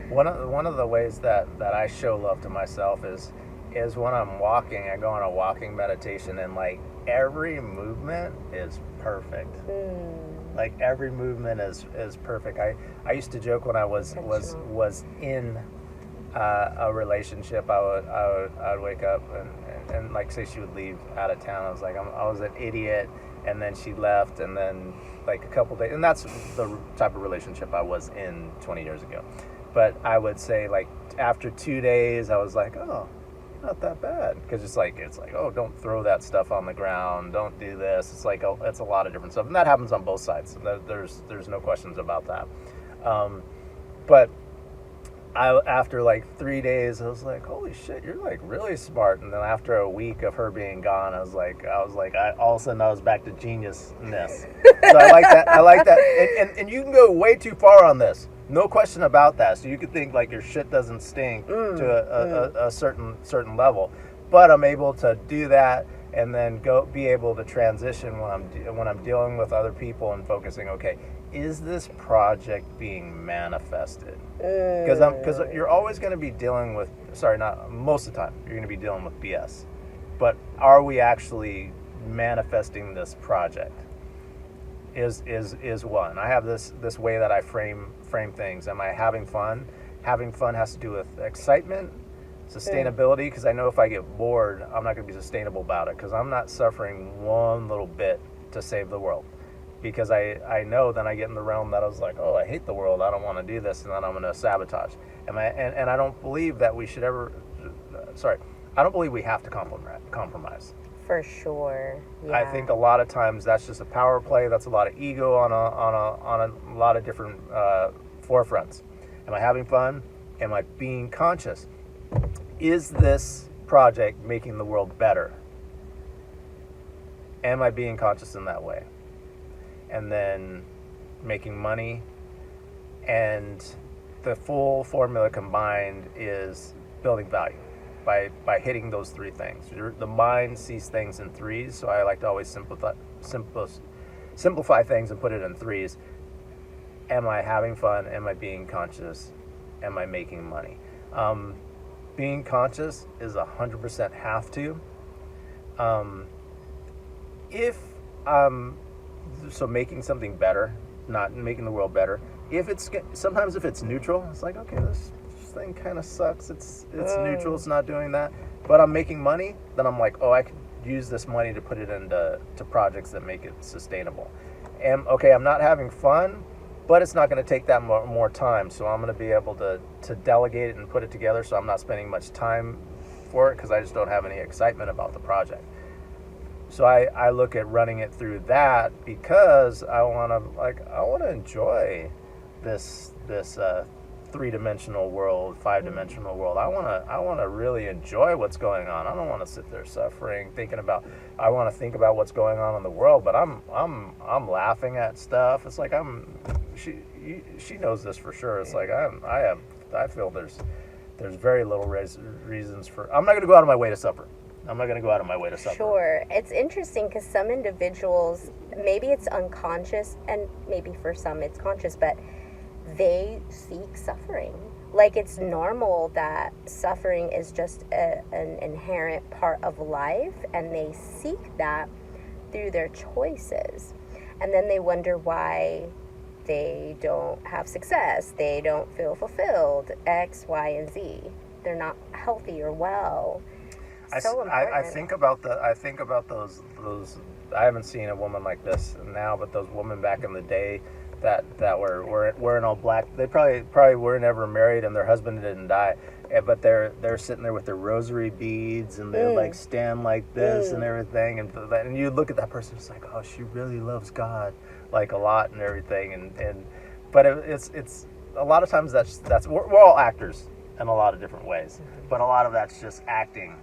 One of the ways that I show love to myself is when I'm walking. I go on a walking meditation, and like every movement is perfect. Like every movement is perfect. I used to joke when I was in a relationship. I would wake up and like say she would leave out of town. I was like I was an idiot, and then she left, and then like a couple days, and that's the type of relationship I was in 20 years ago. But I would say like after 2 days, I was like, oh, not that bad, because it's like oh, don't throw that stuff on the ground, don't do this. It's like it's a lot of different stuff, and that happens on both sides. There's no questions about that. But after like 3 days, I was like, holy shit, you're like really smart. And then after a week of her being gone, I was like, all of a sudden I was back to geniusness. So I like that. I like that. And you can go way too far on this. No question about that. So you could think like your shit doesn't stink to a certain level, but I'm able to do that and then be able to transition when I'm dealing with other people and focusing. Okay, is this project being manifested? Because you're always going to be dealing with, not most of the time, you're going to be dealing with BS. But are we actually manifesting this project? Is one. I have this way that I frame things. Am I having fun? Having fun has to do with excitement, sustainability, because I know if I get bored, I'm not going to be sustainable about it, because I'm not suffering one little bit to save the world. Because I know then I get in the realm that I was like, oh, I hate the world, I don't want to do this, and then I'm going to sabotage. And I don't believe that we should ever, I don't believe we have to compromise. For sure. Yeah. I think a lot of times that's just a power play. That's a lot of ego on a lot of different forefronts. Am I having fun? Am I being conscious? Is this project making the world better? Am I being conscious in that way? And then making money, and the full formula combined is building value by hitting those three things. The mind sees things in threes, so I like to always simplify things and put it in threes. Am I having fun? Am I being conscious? Am I making money? Being conscious is 100% have to. So making something better, not making the world better. Sometimes if it's neutral, it's like, okay, this thing kind of sucks. It's neutral. It's not doing that. But I'm making money. Then I'm like, oh, I could use this money to put it into projects that make it sustainable. And okay, I'm not having fun, but it's not going to take that more time. So I'm going to be able to delegate it and put it together. So I'm not spending much time for it because I just don't have any excitement about the project. So I look at running it through that because I want to enjoy this three-dimensional world, five-dimensional world. I want to really enjoy what's going on. I don't want to sit there suffering, I want to think about what's going on in the world, but I'm laughing at stuff. It's like she knows this for sure. It's like I feel there's very little reasons for. I'm not going to go out of my way to suffer. Sure. It's interesting because some individuals, maybe it's unconscious, and maybe for some it's conscious, but they seek suffering. Like, it's normal that suffering is just an inherent part of life, and they seek that through their choices. And then they wonder why they don't have success, they don't feel fulfilled, X, Y, and Z. They're not healthy or well. I think about those. I haven't seen a woman like this now, but those women back in the day that were wearing all black. They probably were never married, and their husband didn't die. But they're sitting there with their rosary beads, and they're like stand like this and everything, and you look at that person, it's like, oh, she really loves God like a lot and everything, but it's a lot of times that's we're all actors in a lot of different ways, but a lot of that's just acting.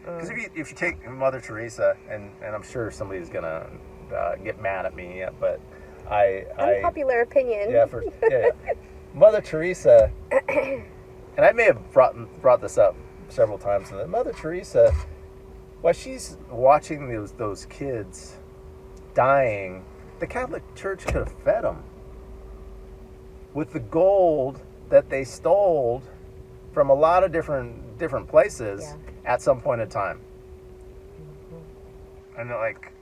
Because if you take Mother Teresa, and I'm sure somebody's gonna get mad at me, but unpopular opinion. Yeah, Mother Teresa, and I may have brought this up several times. And Mother Teresa, while she's watching those kids dying, the Catholic Church could have fed them with the gold that they stole from a lot of different places at some point in time. And like,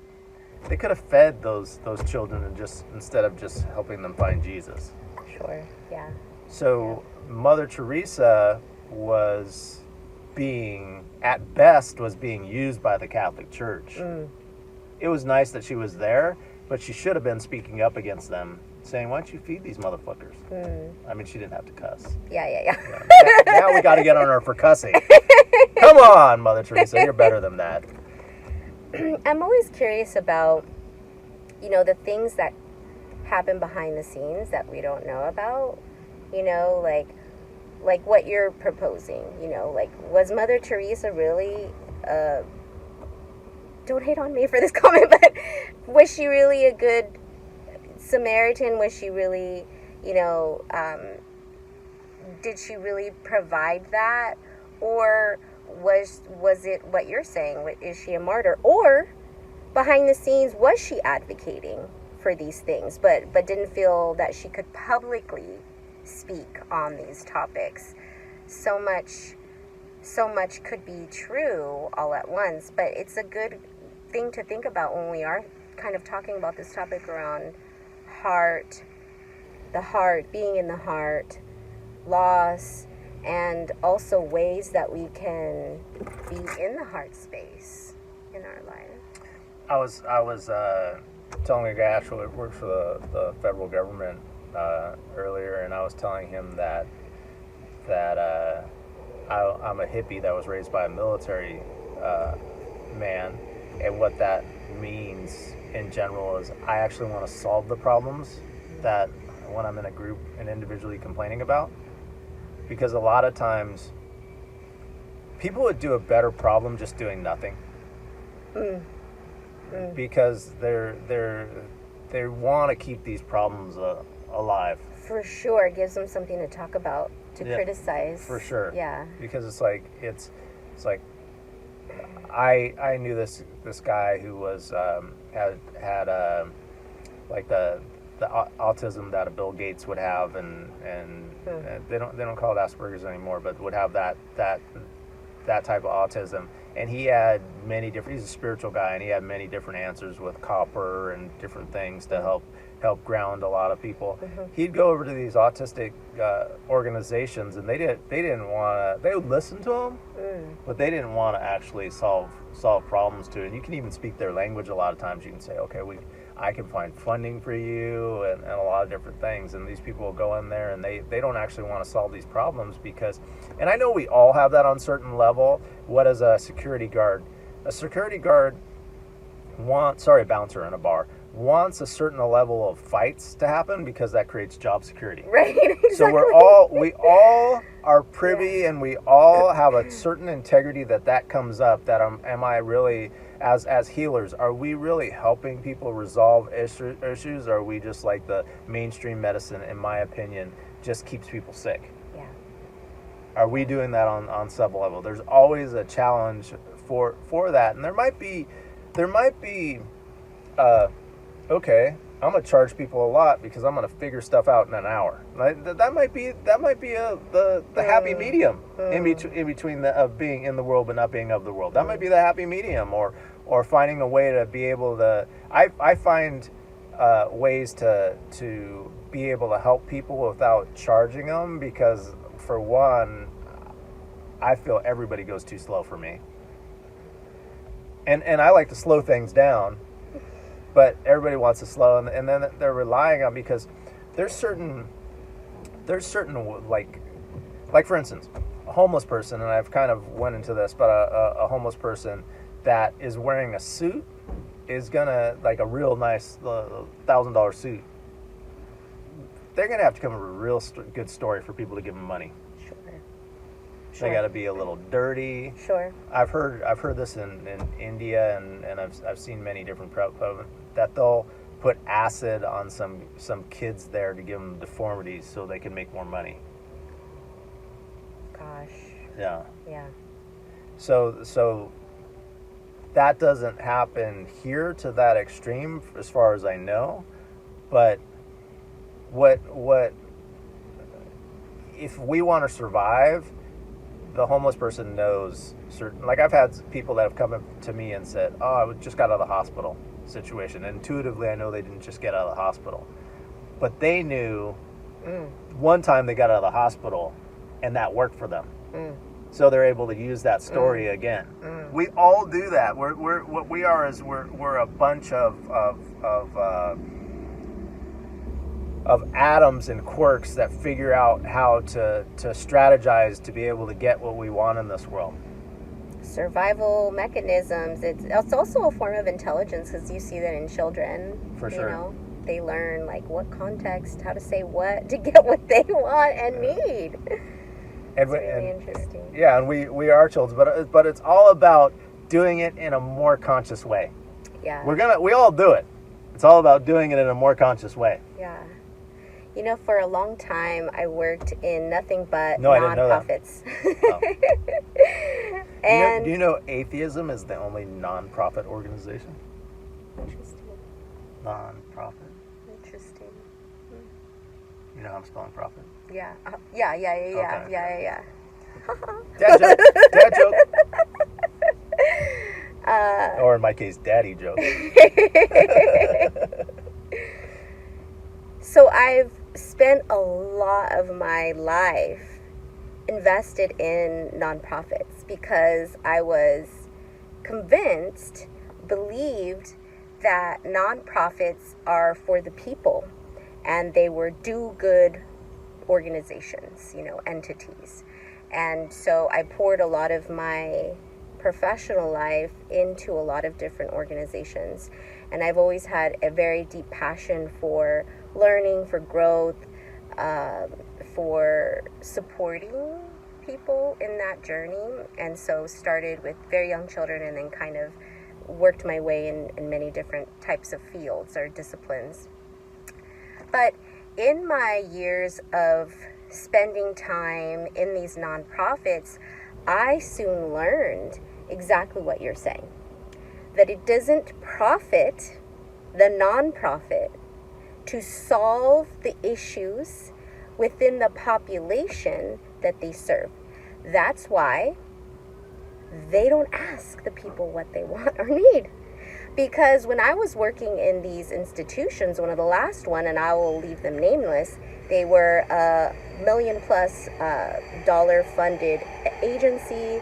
they could have fed those children and just instead of just helping them find Jesus. Sure. Yeah. So Mother Teresa was being used by the Catholic Church. It was nice that she was there, but she should have been speaking up against them, saying, "Why don't you feed these motherfuckers?" I mean, she didn't have to cuss. Yeah. Now we got to get on her for cussing. Come on, Mother Teresa, you're better than that. I'm always curious about, the things that happen behind the scenes that we don't know about. Like what you're proposing. Like, was Mother Teresa really? Don't hate on me for this comment, but was she really a good Samaritan? Was she really, did she really provide that? Or was it what you're saying? Is she a martyr? Or behind the scenes, was she advocating for these things, but didn't feel that she could publicly speak on these topics? So much could be true all at once, but it's a good thing to think about when we are kind of talking about this topic around the heart, being in the heart, loss, and also ways that we can be in the heart space in our life. I was telling a guy actually that works for the federal government earlier, and I was telling him that I'm a hippie that was raised by a military man, and what that means in general is I actually want to solve the problems that when I'm in a group and individually complaining about, because a lot of times people would do a better problem just doing nothing. Because they want to keep these problems alive. For sure, it gives them something to talk about, to criticize. For sure. Yeah. Because it's like I knew this guy who was had like the autism that Bill Gates would have, and they don't call it Asperger's anymore, but would have that type of autism. And he had many different, he's a spiritual guy, and he had many different answers with copper and different things to help ground a lot of people. He'd go over to these autistic organizations, and they didn't want to, they would listen to him, but they didn't want to actually solve problems to it. And you can even speak their language a lot of times. You can say, okay, I can find funding for you, and a lot of different things. And these people will go in there, and they don't actually want to solve these problems because, and I know we all have that on certain level. What is a security guard? A security guard bouncer in a bar wants a certain level of fights to happen because that creates job security. Right, exactly. So we all are privy, and we all have a certain integrity that comes up, that am I really, as healers, are we really helping people resolve issues, or are we just like the mainstream medicine, in my opinion, just keeps people sick? Yeah. Are we doing that on some level? There's always a challenge for that, and there might be okay, I'm gonna charge people a lot because I'm gonna figure stuff out in an hour. That might be the happy medium in between the being in the world but not being of the world. That might be the happy medium, or finding a way to be able to. I find ways to be able to help people without charging them, because for one, I feel everybody goes too slow for me, and I like to slow things down. But everybody wants to slow, and then they're relying on, because there's certain like for instance, a homeless person, and I've kind of went into this, but a homeless person that is wearing a suit is gonna, like a real nice $1,000 suit, they're gonna have to come up with a real good story for people to give them money. Sure. They got to be a little dirty. Sure. I've heard this in India, and I've seen many different programs that they'll put acid on some kids there to give them deformities so they can make more money. Gosh. Yeah. Yeah. So that doesn't happen here to that extreme, as far as I know, but what if we want to survive, the homeless person knows certain, like I've had people that have come up to me and said, oh, I just got out of the hospital situation. And intuitively, I know they didn't just get out of the hospital, but they knew one time they got out of the hospital and that worked for them. So they're able to use that story again. We all do that. We're what we are is we're a bunch of atoms and quirks that figure out how to strategize to be able to get what we want in this world. Survival mechanisms. It's also a form of intelligence, because you see that in children. For sure. You know, they learn like what context, how to say what to get what they want and need. It's really interesting. Yeah, and we are children, but it's all about doing it in a more conscious way. Yeah. We all do it. It's all about doing it in a more conscious way. Yeah. You know, for a long time, I worked in nothing but I nonprofits. didn't know that. And do you know atheism is the only nonprofit organization? Interesting. Nonprofit. Interesting. You know how I'm spelling profit? Yeah. Yeah. Okay. Dad joke. Dad joke. Or in my case, daddy joke. So I've spent a lot of my life invested in nonprofits because I was believed that nonprofits are for the people, and they were do-good organizations, entities. And so I poured a lot of my professional life into a lot of different organizations. And I've always had a very deep passion for learning, for growth, for supporting people in that journey. And so started with very young children and then kind of worked my way in many different types of fields or disciplines. But in my years of spending time in these nonprofits, I soon learned exactly what you're saying. That it doesn't profit the nonprofit to solve the issues within the population that they serve. That's why they don't ask the people what they want or need. Because when I was working in these institutions, one of the last one, and I will leave them nameless, they were a $1 million+ dollar funded agency.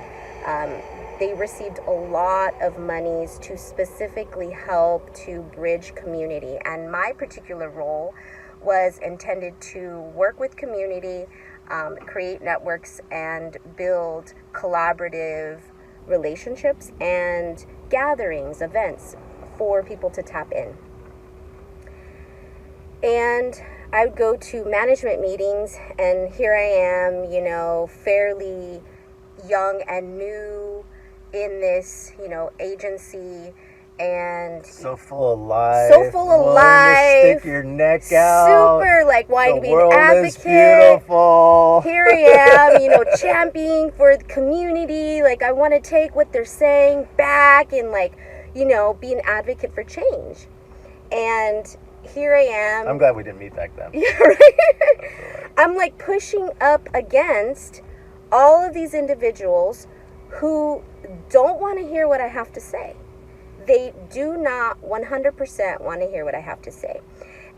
They received a lot of monies to specifically help to bridge community. And my particular role was intended to work with community, create networks, and build collaborative relationships and gatherings, events for people to tap in. And I would go to management meetings, and here I am, fairly young and new in this, agency, and so full of life, to stick your neck out, super wanting to be an The advocate. world is beautiful. Here I am, championing for the community. I want to take what they're saying back and be an advocate for change. And here I am. I'm glad we didn't meet back then. Yeah, right. I'm pushing up against all of these individuals who don't want to hear what I have to say. They do not 100% want to hear what I have to say.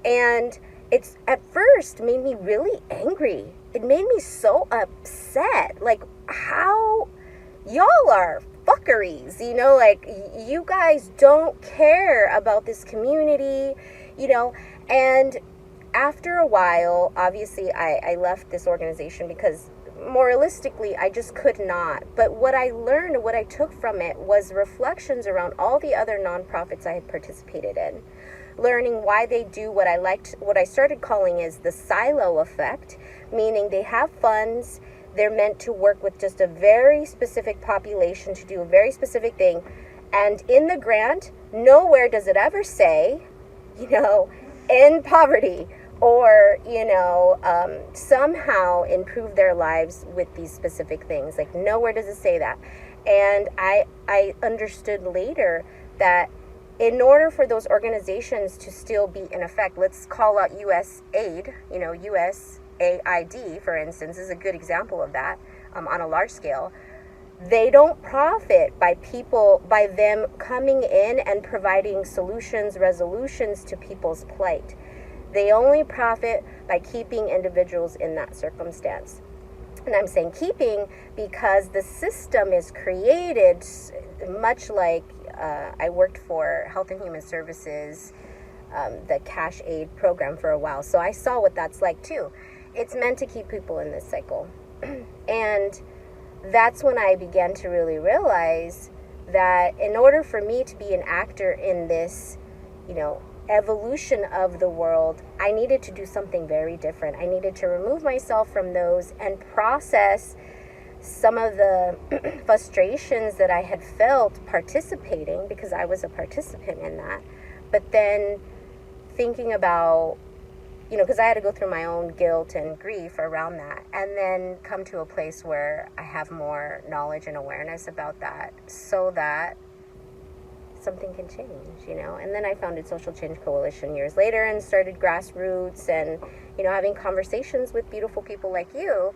And it's at first made me really angry. It made me so upset. How y'all are fuckeries, you guys don't care about this community, and after a while, obviously I left this organization because moralistically, I just could not. But what I learned, what I took from it, was reflections around all the other nonprofits I had participated in. Learning why they do what I liked, what I started calling is the silo effect, meaning they have funds, they're meant to work with just a very specific population to do a very specific thing. And in the grant, nowhere does it ever say, end poverty, or somehow improve their lives with these specific things. Nowhere does it say that. And I understood later that in order for those organizations to still be in effect, let's call out U.S. aid, U.S. AID, for instance, is a good example of that on a large scale. They don't profit by them coming in and providing solutions, resolutions to people's plight. They only profit by keeping individuals in that circumstance. And I'm saying keeping because the system is created much like I worked for Health and Human Services, the cash aid program for a while. So I saw what that's like too. It's meant to keep people in this cycle. And that's when I began to really realize that in order for me to be an actor in this, evolution of the world, I needed to do something very different. I needed to remove myself from those and process some of the frustrations that I had felt participating, because I was a participant in that. But then thinking about, because I had to go through my own guilt and grief around that, and then come to a place where I have more knowledge and awareness about that so that something can change, And then I founded Social Change Coalition years later and started grassroots and, having conversations with beautiful people like you